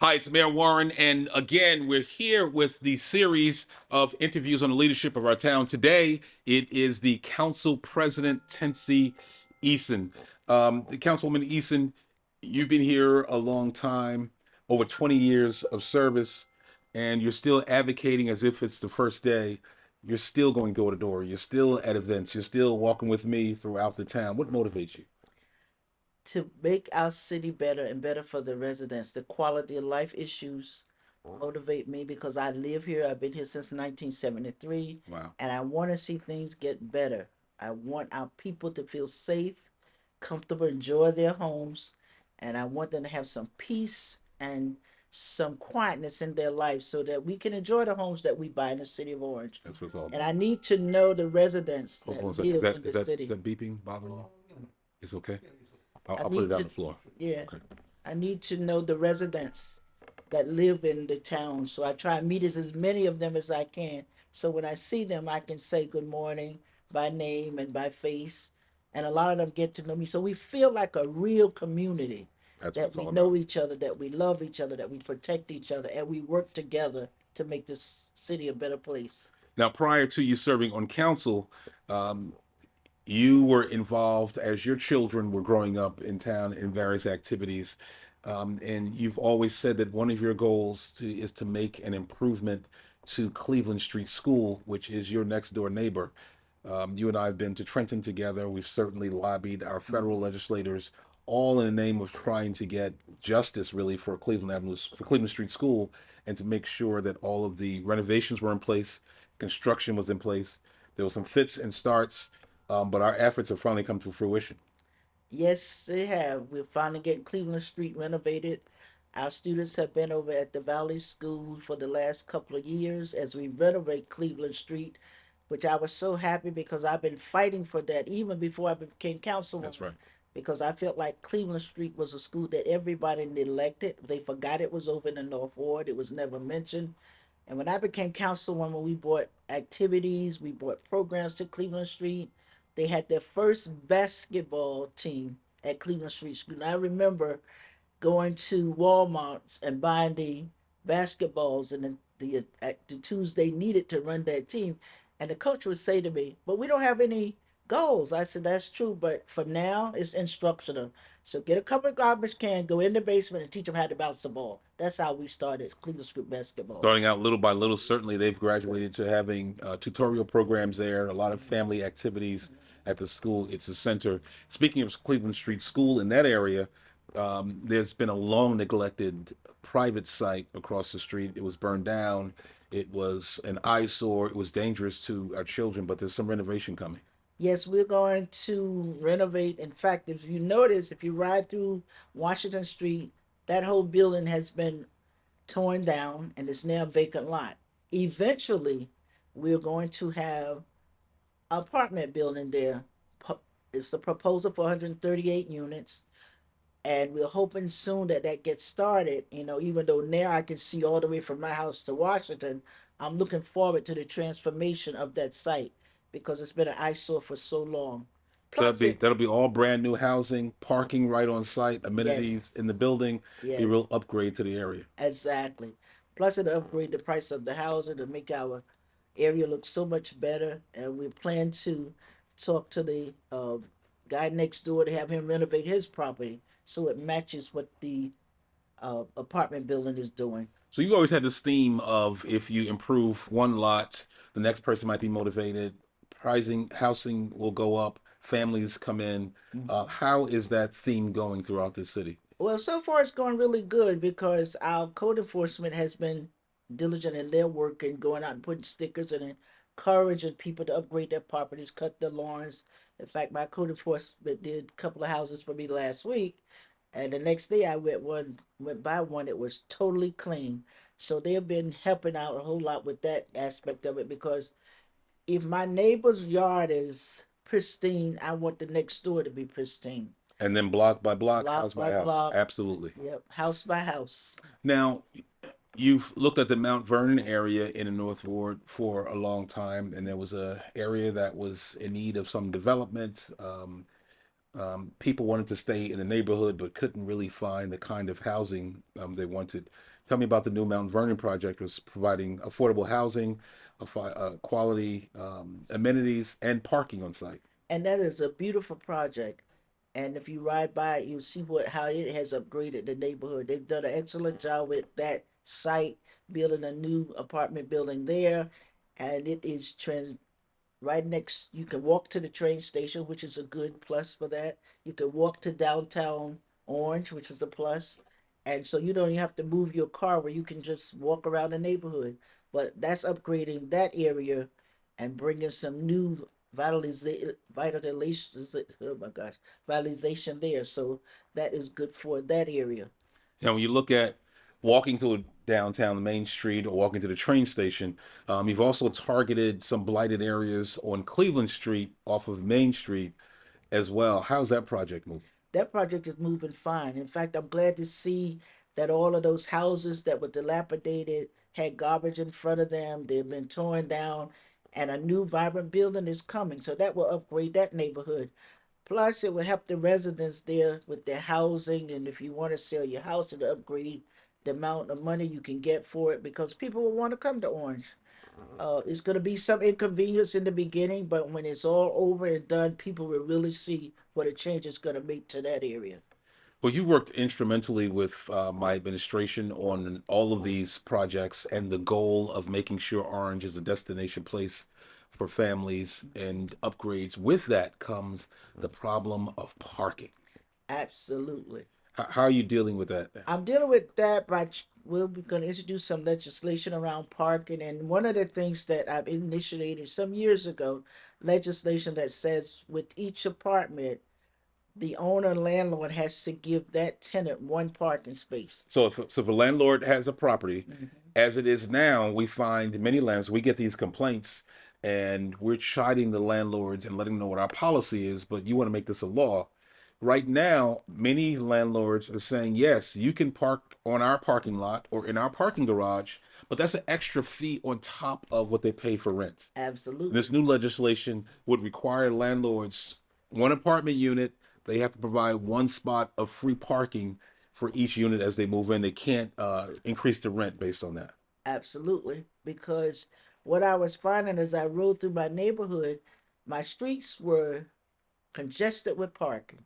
Hi, it's Mayor Warren, and again, we're here with the series of interviews on the leadership of our town. Today, it is the Council President, Tency Eason. Councilwoman Eason, you've been here a long time, over 20 years of service, and you're still advocating as if it's the first day. You're still going door to door. You're still at events. You're still walking with me throughout the town. What motivates you? To make our city better and better for the residents. The quality of life issues motivate me because I live here. I've been here since 1973, Wow. and I want to see things get better. I want our people to feel safe, comfortable, enjoy their homes, and I want them to have some peace and some quietness in their life so that we can enjoy the homes that we buy in the city of Orange. That's what it's all And about. I need to know the residents Hold on a that second. live in the Is city. that beeping bothering you? It's okay. I I'll put it need on to, the floor. yeah, Okay. I need to know the residents that live in the town. So I try and meet as many of them as I can. So when I see them, I can say good morning by name and by face. And a lot of them get to know me. So we feel like a real community, That's what that it's we all know about. each other, that we love each other, that we protect each other, and we work together to make this city a better place. Now, prior to you serving on council, um, you were involved as your children were growing up in town in various activities. And you've always said that one of your goals is to make an improvement to Cleveland Street School, which is your next door neighbor. You and I have been to Trenton together. We've certainly lobbied our federal legislators, all in the name of trying to get justice, really, for Cleveland Avenue, for Cleveland Street School, and to make sure that all of the renovations were in place, construction was in place. There were some fits and starts, but our efforts have finally come to fruition. Yes, they have. We're finally getting Cleveland Street renovated. Our students have been over at the Valley School for the last couple of years as we renovate Cleveland Street, which I was so happy because I've been fighting for that even before I became That's councilwoman. right. Because I felt like Cleveland Street was a school that everybody neglected. They forgot it was over in the North Ward. It was never mentioned. And when I became councilwoman, we brought activities, we brought programs to Cleveland Street. They had their first basketball team at Cleveland Street School. And I remember going to Walmart's and buying the basketballs and the tools they needed to run that team. And the coach would say to me, "But we don't have any goals." I said, "That's true, but for now, it's instructional. So get a couple of garbage cans, go in the basement, and teach them how to bounce the ball." That's how we started Cleveland School basketball. Starting out little by little, certainly they've graduated to having tutorial programs there, a lot of family activities at the school. It's a center. Speaking of Cleveland Street School in that area, there's been a long neglected private site across the street. It was burned down. It was an eyesore. It was dangerous to our children, but there's some renovation coming. Yes, we're going to renovate. In fact, if you notice, if you ride through Washington Street, that whole building has been torn down and it's now a vacant lot. Eventually, we're going to have an apartment building there. It's the proposal for 138 units, and we're hoping soon that that gets started. Even though now I can see all the way from my house to Washington, I'm looking forward to the transformation of that site because it's been an eyesore for so long. So Plus, it that'll be all brand new housing, parking right on site, amenities in the yes, building, be a yes, real upgrade to the area. exactly. Plus, it'll upgrade the price of the housing to make our area look so much better. And we plan to talk to the guy next door to have him renovate his property so it matches what the apartment building is doing. So you've always had this theme of if you improve one lot, the next person might be motivated. Pricing, housing will go up. Families come in. How is that theme going throughout the city? Well, so far it's going really good because our code enforcement has been diligent in their work and going out and putting stickers and encouraging people to upgrade their properties, cut their lawns. In fact, my code enforcement did a couple of houses for me last week, and the next day I went by one. It was totally clean. So they have been helping out a whole lot with that aspect of it because If my neighbor's yard is pristine, I want the next door to be pristine. And then block by block, house Block by by house. block. Absolutely. Yep. House by house. Now, you've looked at the Mount Vernon area in the North Ward for a long time, and there was a area that was in need of some development. People wanted to stay in the neighborhood but couldn't really find the kind of housing they wanted. Tell me about the new Mount Vernon project, was providing affordable housing, quality amenities, and parking on site. And that is a beautiful project. And if you ride by it, you'll see what how it has upgraded the neighborhood. They've done an excellent job with that site, building a new apartment building there, and it is right next. You can walk to the train station, which is a good plus for that. You can walk to downtown Orange, which is a plus, and so you don't even have to move your car, where you can just walk around the neighborhood. But that's upgrading that area and bringing some new vitalization. Oh my gosh, vitalization there. So that is good for that area. When you look at walking to downtown Main Street or walking to the train station, you've also targeted some blighted areas on Cleveland Street off of Main Street as well. How's that project moving? That project is moving fine. In fact, I'm glad to see that all of those houses that were dilapidated had garbage in front of them. They've been torn down, and a new vibrant building is coming. So that will upgrade that neighborhood. Plus, it will help the residents there with their housing. And if you want to sell your house, it'll upgrade the amount of money you can get for it because people will want to come to Orange. It's going to be some inconvenience in the beginning, but when it's all over and done, people will really see what a change it's going to make to that area. Well, you worked instrumentally with my administration on all of these projects and the goal of making sure Orange is a destination place for families and upgrades. With that comes the problem of parking. Absolutely. How are you dealing with that now? I'm dealing with that by we're going to introduce some legislation around parking. And one of the things that I've initiated some years ago, legislation that says with each apartment, the owner landlord has to give that tenant one parking space. So if a landlord has a property, Mhm. as it is now, we find many lands, we get these complaints and we're chiding the landlords and letting them know what our policy is, but you want to make this a law. Right now, many landlords are saying, yes, you can park on our parking lot or in our parking garage, but that's an extra fee on top of what they pay for rent. This Absolutely. new legislation would require landlords one apartment unit, they have to provide one spot of free parking for each unit as they move in. They can't increase the rent based on that. Absolutely. Because what I was finding as I rode through my neighborhood, my streets were congested with parking.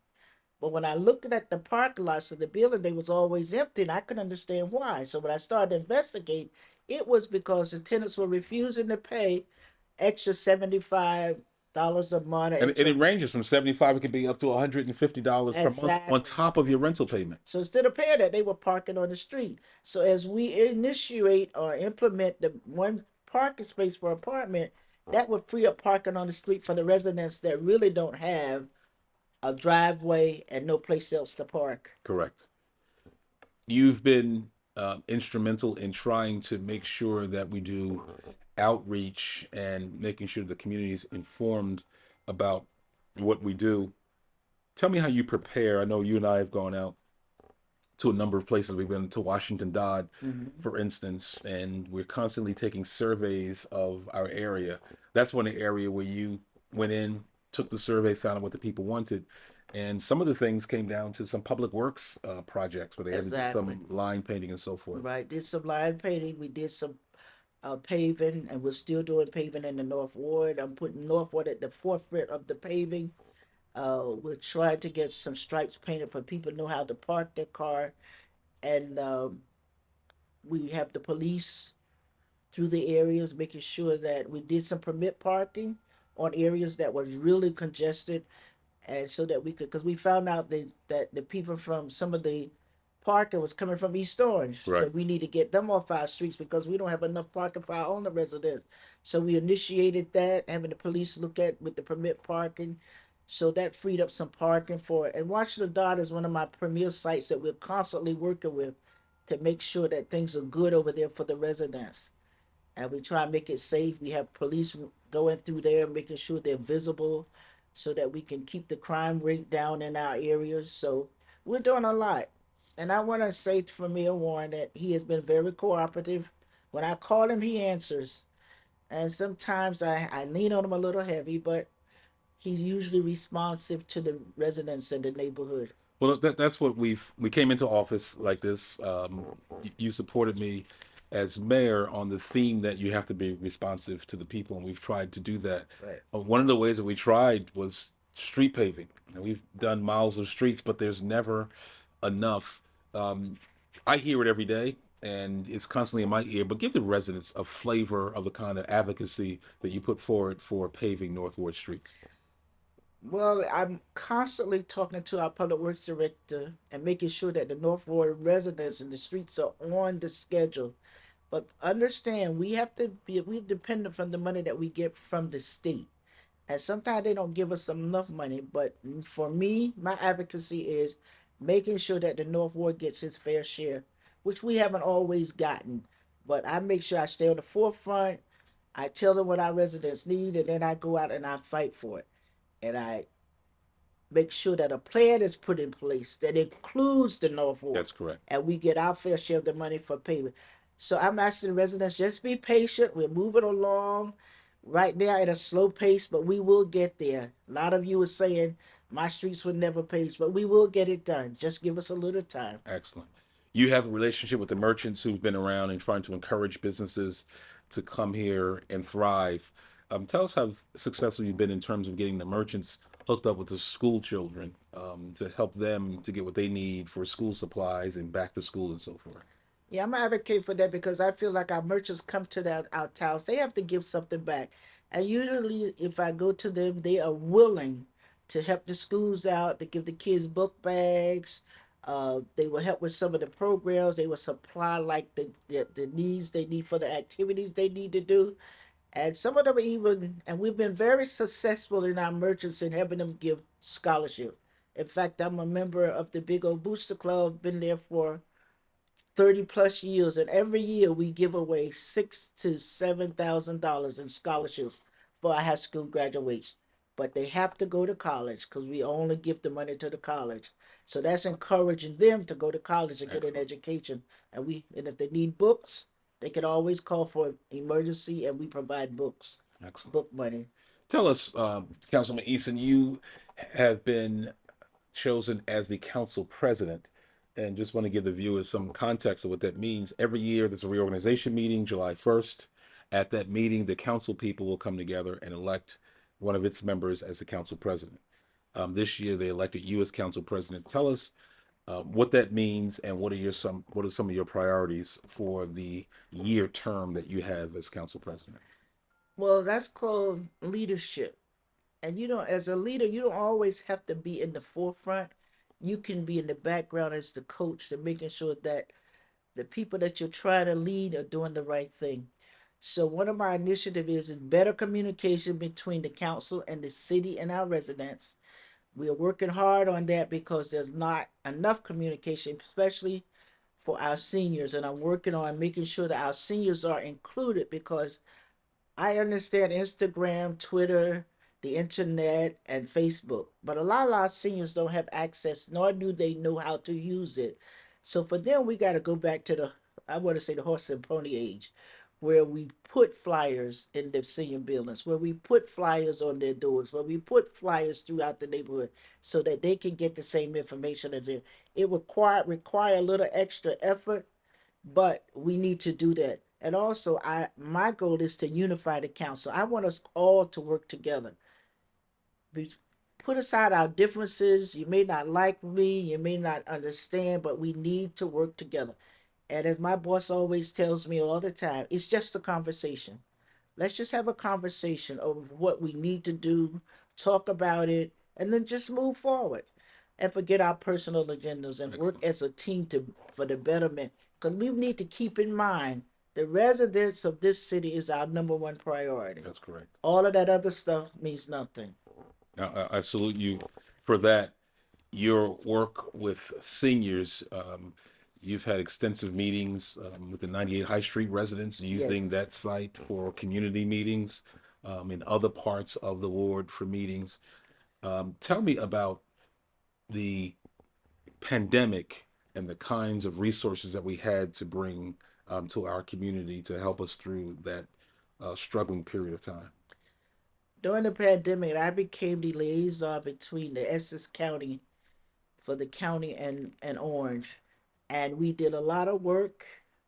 But when I looked at the parking lots of the building, they was always empty, and I couldn't understand why. So when I started to investigate, it was because the tenants were refusing to pay extra $75 a month, And extra it ranges from 75, it could be up to $150 per month on exactly. top of your rental payment. So instead of paying that, they were parking on the street. So as we initiate or implement the one parking space for apartment, that would free up parking on the street for the residents that really don't have a driveway and no place else to park. Correct. You've been instrumental in trying to make sure that we do outreach and making sure the community is informed about what we do. Tell me how you prepare. I know you and I have gone out to a number of places. We've been to Washington Dodd, Mm-hmm. for instance, and we're constantly taking surveys of our area. That's one area where you went in, took the survey, found out what the people wanted. And some of the things came down to some public works projects where they had to do Exactly. some line painting and so forth. Right. Did some line painting. We did some paving, and we're still doing paving in the North Ward. I'm putting North Ward at the forefront of the paving. We're trying to get some stripes painted for people to know how to park their car, and we have the police through the areas making sure that we did some permit parking on areas that was really congested, and so that we could, because we found out that the people from some of the parking was coming from East Orange, so Right. we need to get them off our streets because we don't have enough parking for our own residents. So we initiated that, having the police look at with the permit parking, so that freed up some parking for it. And Washington Dot is one of my premier sites that we're constantly working with to make sure that things are good over there for the residents. and we try and make it safe. We have police going through there, making sure they're visible, so that we can keep the crime rate down in our areas. So we're doing a lot, and I want to say for Mayor Warren that he has been very cooperative. When I call him, he answers, and sometimes I lean on him a little heavy, but he's usually responsive to the residents in the neighborhood. Well, that's what we came into office like this. You supported me as mayor on the theme that you have to be responsive to the people, and we've tried to do that. Right. One of the ways that we tried was street paving. And we've done miles of streets, but there's never enough. Um, I hear it every day, and it's constantly in my ear. But give the residents a flavor of the kind of advocacy that you put forward for paving North Ward streets. Well, I'm constantly talking to our public works director and making sure that the North Ward residents and the streets are on the schedule. But understand, we dependent from the money that we get from the state. And sometimes they don't give us enough money. But for me, my advocacy is making sure that the North Ward gets his fair share, which we haven't always gotten. But I make sure I stay on the forefront. I tell them what our residents need, and then I go out and I fight for it. And I make sure that a plan is put in place that includes the North Ward, That's correct. and we get our fair share of the money for payment. So I'm asking the residents, just be patient. We're moving along right now at a slow pace, but we will get there. A lot of you are saying my streets would never pace, but we will get it done. Just give us a little time. Excellent. You have a relationship with the merchants who've been around and trying to encourage businesses to come here and thrive. Tell us how successful you've been in terms of getting the merchants hooked up with the school children to help them to get what they need for school supplies and back to school and so forth. Yeah, I'm gonna advocate for that because I feel like our merchants come to our towns, they have to give something back. And usually, if I go to them, they are willing to help the schools out, to give the kids book bags. They will help with some of the programs. They will supply like the needs they need for the activities they need to do. And some of them even, and we've been very successful in our merchants in helping them give scholarship. In fact, I'm a member of the Big O Booster Club, been there for 30 plus years, and every year we give away $6,000 to $7,000 in scholarships for our high school graduates. But they have to go to college because we only give the money to the college. So that's encouraging them to go to college and get an Excellent. education. And if they need books, they can always call for emergency, and we provide books, Excellent. book money. Tell us, Councilman Eason, you have been chosen as the council president. And just want to give the viewers some context of what that means. Every year, there's a reorganization meeting, July 1st. At that meeting, the council people will come together and elect one of its members as the council president. This year, they elected you as council president. Tell us what that means and what are some of your priorities for the year term that you have as council president. Well, that's called leadership. And as a leader, you don't always have to be in the forefront. You can be in the background as the coach to making sure that the people that you're trying to lead are doing the right thing. So one of my initiatives is better communication between the council and the city and our residents. We are working hard on that because there's not enough communication, especially for our seniors. And I'm working on making sure that our seniors are included because I understand Instagram, Twitter, the internet, and Facebook, but a lot of our seniors don't have access, nor do they know how to use it. So for them, we got to go back to I want to say the horse and pony age, where we put flyers in the senior buildings, where we put flyers on their doors, where we put flyers throughout the neighborhood, so that they can get the same information as them. It require a little extra effort, but we need to do that. And also, I my goal is to unify the council. I want us all to work together. We put aside our differences. You may not like me, you may not understand, but we need to work together. And as my boss always tells me all the time, it's just a conversation. Let's just have a conversation of what we need to do, talk about it, and then just move forward and forget our personal agendas and work Excellent. as a team for the betterment. Because we need to keep in mind the residents of this city is our number one priority. That's correct. All of that other stuff means nothing. I salute you for that. Your work with seniors. You've had extensive meetings with the 98 High Street residents using Yes. that site for community meetings, in other parts of the ward for meetings. Tell me about the pandemic and the kinds of resources that we had to bring to our community to help us through that struggling period of time. During the pandemic, I became the liaison between the Essex County for the county and Orange. And we did a lot of work.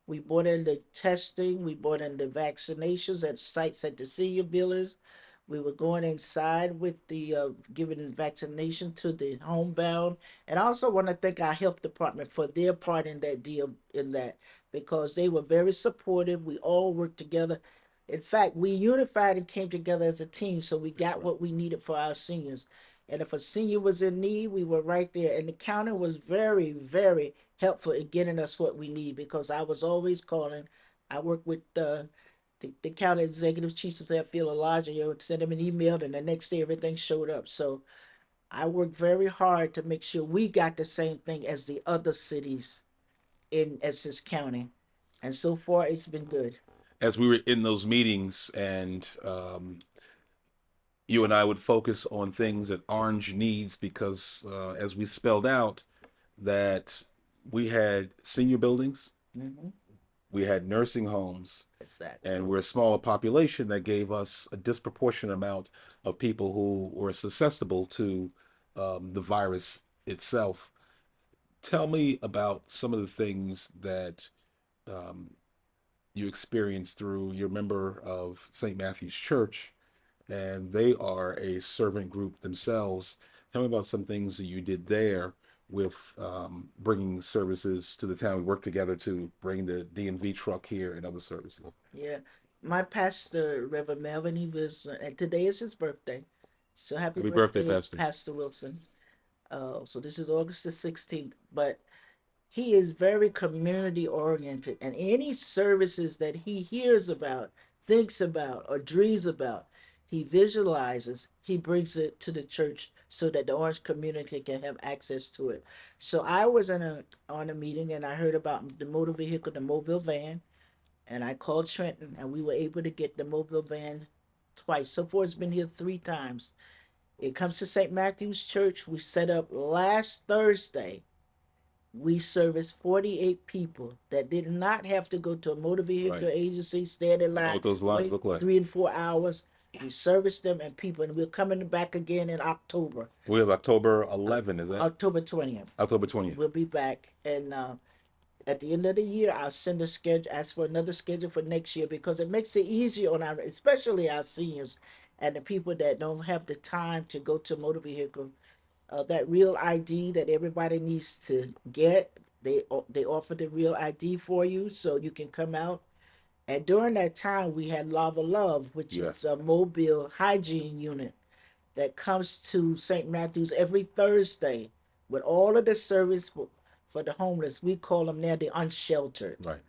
We brought in the testing, we brought in the vaccinations at sites at the senior buildings. We were going inside with the giving vaccination to the homebound. And I also want to thank our health department for their part in that deal, in that, because they were very supportive. We all worked together. In fact, we unified and came together as a team, so we That's got right. what we needed for our seniors. And if a senior was in need, we were right there. And the county was very, very helpful in getting us what we need, because I was always calling. I worked with the county executive chiefs of that field, Elijah. You would send them an email, and the next day everything showed up. So I worked very hard to make sure we got the same thing as the other cities in Essex County. And so far, it's been good. As we were in those meetings, and you and I would focus on things that Orange needs because, as we spelled out, that we had senior buildings, Mm-hmm. we had nursing homes, Exactly. and we're a smaller population that gave us a disproportionate amount of people who were susceptible to the virus itself. Tell me about some of the things that um, you experienced through your member of St. Matthew's Church, and they are a servant group themselves. Tell me about some things that you did there with bringing services to the town. We worked together to bring the DMV truck here and other services. Yeah. My pastor, Reverend Melvin, he was, and today is his birthday. So happy Happy birthday, birthday, Pastor. Pastor Wilson. So this is August the 16th. But he is very community oriented, and any services that he hears about, thinks about, or dreams about, he visualizes, he brings it to the church so that the Orange community can have access to it. So I was in a on a meeting, and I heard about the motor vehicle, the mobile van, and I called Trenton, and we were able to get the mobile van twice. So far, it's been here 3 times. It comes to St. Matthew's Church. We set up last Thursday. We serviced 48 people that did not have to go to a motor vehicle Right. agency, stand in I know line, what those lines wait look like. 3 and 4 hours. We serviced them and people, and we're coming back again in October, We have October uh, 11, is that October 20th. October 20th? We'll be back, and at the end of the year, I'll send a schedule, ask for another schedule for next year, because it makes it easier on our, especially our seniors and the people that don't have the time to go to a motor vehicle. That real ID that everybody needs to get, they offer the real ID for you, so you can come out. And during that time, we had Lava Love, which Yeah. is a mobile hygiene unit that comes to St. Matthew's every Thursday with all of the service for the homeless. We call them now the unsheltered. Right.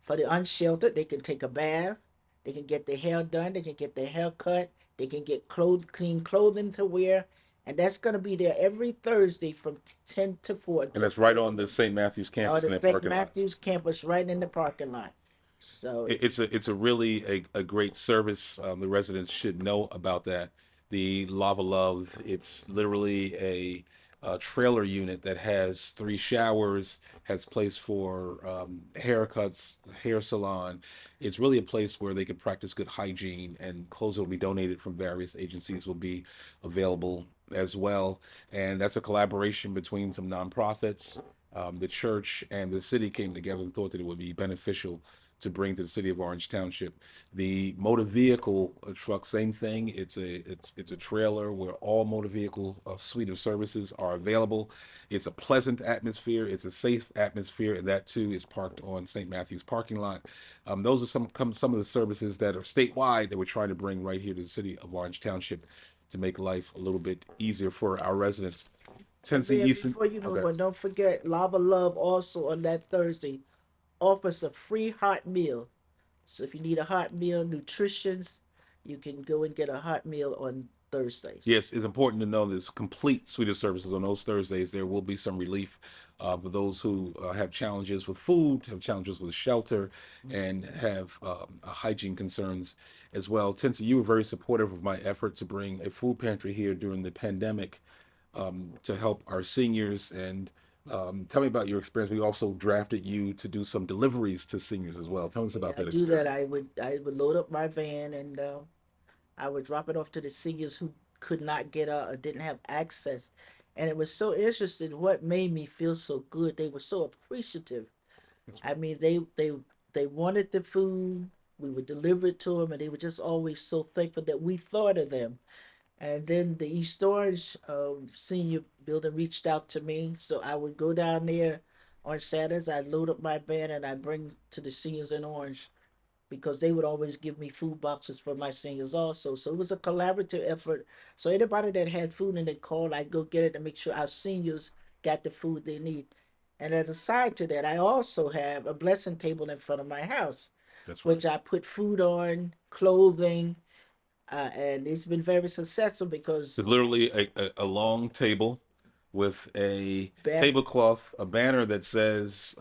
For the unsheltered, they can take a bath, they can get their hair done, they can get their hair cut, they can get clean clothing to wear, and that's going to be there every Thursday from 10 to 4 And that's right on the St. Matthew's on campus the in that St. parking lot. Matthew's campus, right in the parking lot. So if It's a really a great service. The residents should know about that. The Lava Love, it's literally a trailer unit that has 3 showers, has place for haircuts, hair salon. It's really a place where they can practice good hygiene, and clothes that will be donated from various agencies will be available as well. And that's a collaboration between some nonprofits. The church and the city came together and thought that it would be beneficial to bring to the city of Orange Township. The motor vehicle truck, same thing. It's a trailer where all motor vehicle suite of services are available. It's a pleasant atmosphere. It's a safe atmosphere, and that too is parked on St. Matthew's parking lot. Those are some of the services that are statewide that we're trying to bring right here to the city of Orange Township to make life a little bit easier for our residents. Tency Eason. before you move Okay. on, don't forget Lava Love also on that Thursday offers a free hot meal. So if you need a hot meal, nutritions, you can go and get a hot meal on Thursdays. Yes, it's important to know there's complete suite of services on those Thursdays. There will be some relief for those who have challenges with food, have challenges with shelter, and have hygiene concerns as well. Tency, you were very supportive of my effort to bring a food pantry here during the pandemic to help our seniors. And tell me about your experience. We also drafted you to do some deliveries to seniors as well. Tell us Yeah, about I that do that. experience. I would load up my van and I would drop it off to the seniors who could not get or didn't have access. And it was so interesting. What made me feel so good? They were so appreciative. That's I mean, they wanted the food. We would deliver it to them, and they were just always so thankful that we thought of them. And then the East Orange senior building reached out to me, so I would go down there on Saturdays. I'd load up my van and I'd bring to the seniors in Orange because they would always give me food boxes for my seniors also. So it was a collaborative effort. So anybody that had food and they called, I'd go get it to make sure our seniors got the food they need. And as a side to that, I also have a blessing table in front of my house, that's right. which I put food on, clothing, and it's been very successful because It's literally a long table with a back tablecloth, a banner that says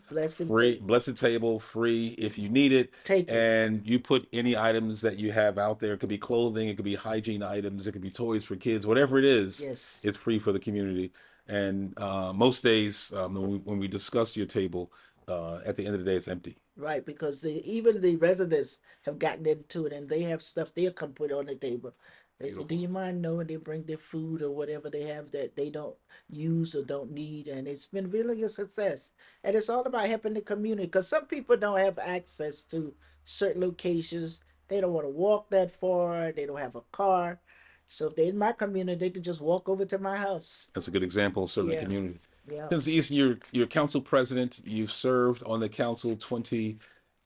blessing free, table, blessed table, free if you need it. take it. And you put any items that you have out there. It could be clothing, it could be hygiene items, it could be toys for kids, whatever it is, Yes. it's free for the community. And most days, when we discuss your table, at the end of the day, it's empty. Right, because even the residents have gotten into it and they have stuff they'll come put on the table. They say, do Beautiful. you mind knowing they bring their food or whatever they have that they don't use or don't need? And it's been really a success. And it's all about helping the community because some people don't have access to certain locations. They don't want to walk that far, they don't have a car. So if they're in my community, they can just walk over to my house. That's a good example of serving the Yeah, community. yeah. Since Eason, you're council president, you've served on the council 20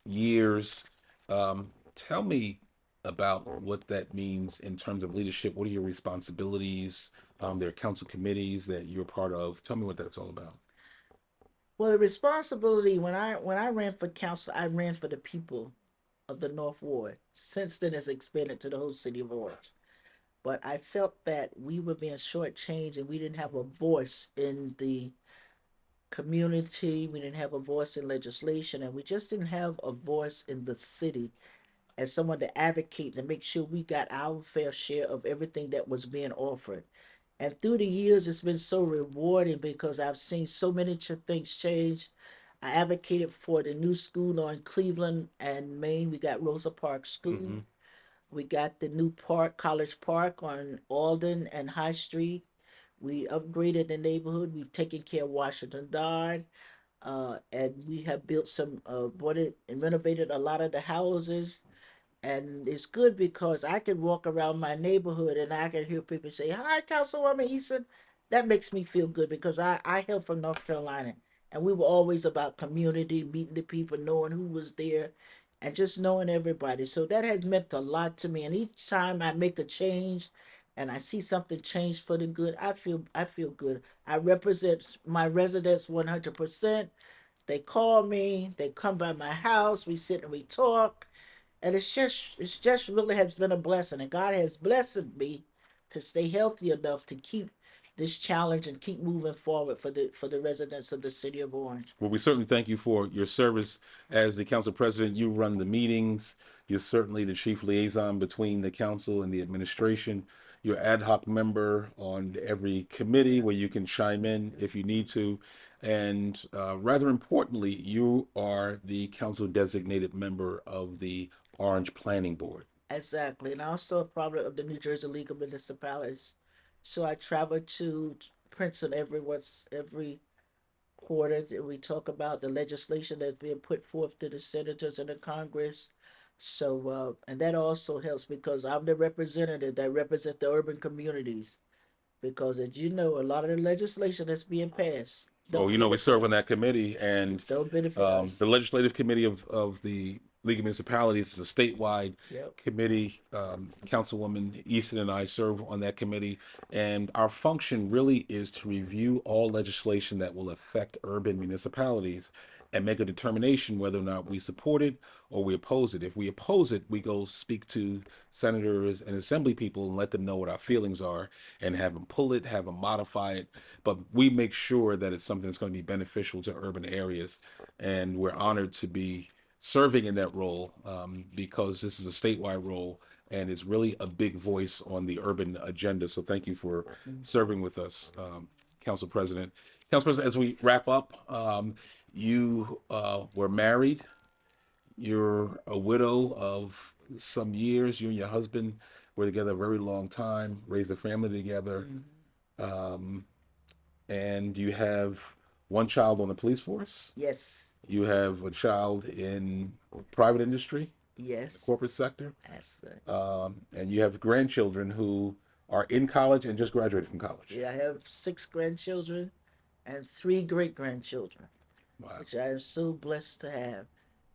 years. Tell me about what that means in terms of leadership. What are your responsibilities? There are council committees that you're part of. Tell me what that's all about. Well, the responsibility when I ran for council, I ran for the people of the North Ward. Since then, it's expanded to the whole city of Orange. But I felt that we were being shortchanged and we didn't have a voice in the community. We didn't have a voice in legislation, and we just didn't have a voice in the city as someone to advocate to make sure we got our fair share of everything that was being offered. And through the years, it's been so rewarding because I've seen so many things change. I advocated for the new school on Cleveland and Maine. We got Rosa Parks School. Hmm. We got the new park, College Park on Alden and High Street. We upgraded the neighborhood. We've taken care of Washington Dodd. And we have built some, bought it and renovated a lot of the houses. And it's good because I can walk around my neighborhood and I can hear people say, "Hi, Councilwoman Eason." That makes me feel good because I hail from North Carolina and we were always about community, meeting the people, knowing who was there, and just knowing everybody. So that has meant a lot to me. And each time I make a change and I see something change for the good, I feel good. I represent my residents 100%. They call me, they come by my house, we sit and we talk, and it's just really has been a blessing, and God has blessed me to stay healthy enough to keep this challenge and keep moving forward for the residents of the city of Orange. Well, we certainly thank you for your service as the council president. You run the meetings. You're certainly the chief liaison between the council and the administration. You're ad hoc member on every committee where you can chime in if you need to. And rather importantly, you are the council designated member of the Orange Planning Board. Exactly, and also a product of the New Jersey League of Municipalities. So I travel to Princeton every quarter. We talk about the legislation that's being put forth to the senators and the Congress. So, and that also helps because I'm the representative that represent the urban communities. Because as you know, a lot of the legislation that's being passed Oh, don't we benefit serve on us. that committee, and Don't benefit the us. legislative committee of the League of Municipalities is a statewide Yep. committee. Councilwoman Eason and I serve on that committee, and our function really is to review all legislation that will affect urban municipalities and make a determination whether or not we support it or we oppose it. If we oppose it, we go speak to senators and assembly people and let them know what our feelings are and have them pull it, have them modify it. But we make sure that it's something that's going to be beneficial to urban areas. And we're honored to be serving in that role because this is a statewide role and it's really a big voice on the urban agenda. So thank you for serving with us, Council President. Council President, as we wrap up, you were married. You're a widow of some years. You and your husband were together a very long time, raised a family together, um, and you have one child on the police force. Yes. You have a child in private industry, the Yes. corporate sector, That's and you have grandchildren who are in college and just graduated from college. yeah. I have 6 grandchildren and 3 great grandchildren, Wow. which I am so blessed to have,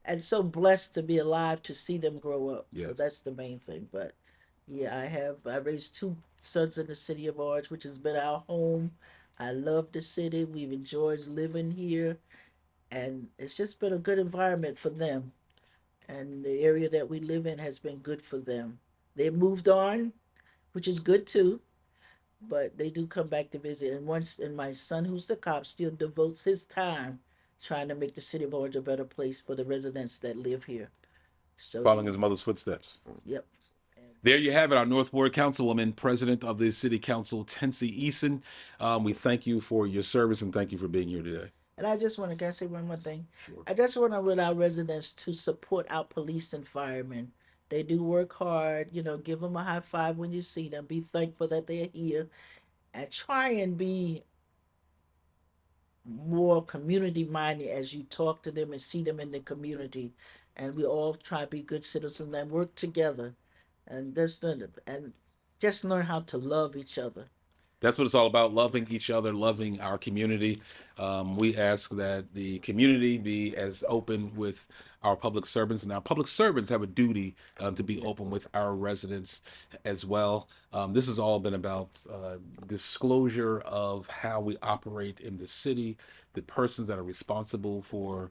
and so blessed to be alive to see them grow up. So Yes. that's the main thing. But yeah, I raised 2 sons in the city of Orange, which has been our home. I love the city. We've enjoyed living here, and it's just been a good environment for them. And the area that we live in has been good for them. They moved on, which is good too, but they do come back to visit. And my son, who's the cop, still devotes his time trying to make the city of Orange a better place for the residents that live here. So, Following his mother's footsteps. yep. There you have it, our North Ward Councilwoman, President of the City Council, Tency Eason. We thank you for your service and thank you for being here today. And I just want to, can I say one more thing? Sure. I just want to let our residents to support our police and firemen. They do work hard. Give them a high five when you see them. Be thankful that they're here, and try and be more community minded as you talk to them and see them in the community. And we all try to be good citizens and work together, and just learn how to love each other. That's what it's all about, loving each other, loving our community. We ask that the community be as open with our public servants, and our public servants have a duty to be open with our residents as well. This has all been about disclosure of how we operate in the city, the persons that are responsible for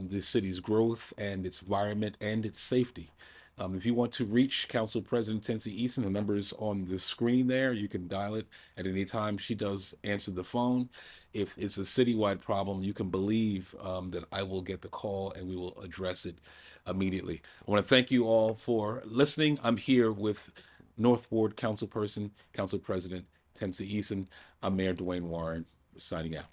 the city's growth and its environment and its safety. If you want to reach Council President Tency Eason, the number is on the screen there. You can dial it at any time. She does answer the phone. If it's a citywide problem, you can believe that I will get the call and we will address it immediately. I want to thank you all for listening. I'm here with North Ward Councilperson, Council President Tency Eason. I'm Mayor Dwayne Warren, signing out.